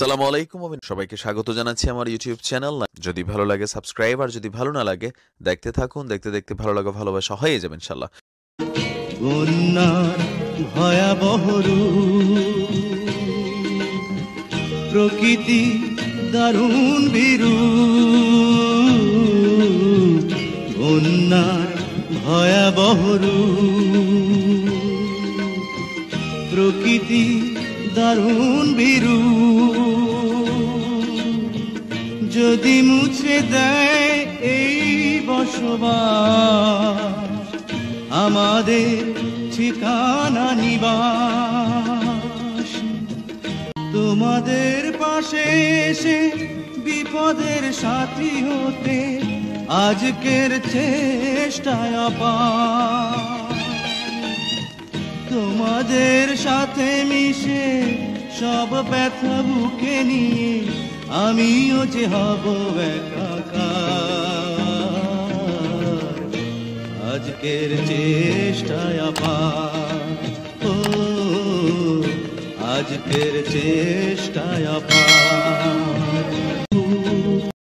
আসসালামু আলাইকুম, আমি সবাইকে স্বাগত জানাচ্ছি আমার ইউটিউব চ্যানেল। যদি ভালো লাগে সাবস্ক্রাইব, আর যদি ভালো না লাগে দেখতে থাকুন। দেখতে দেখতে ভালো লাগা ভালোবাসা হয়ে যাবে ইনশাল্লাহ। বন্যার ভয়াবহ রূপ, প্রকৃতি দারুণ বিরূপ। বন্যার ভয়াবহ রূপ, প্রকৃতি দারুণ বিরূপ। যদি মুছে দেয় এই বসবাস, আমাদের ঠিকানা নিবাস, তোমাদের পাশে এসে বিপদের সাথী হতে আজকের চেষ্টায় আপার। তোমাদের সাথে মিশে সব ব্যথা বুকে নিয়ে আমিও যে হব একাকার। আজকের চেষ্টায় আপার, ও আজকের চেষ্টায় আপার।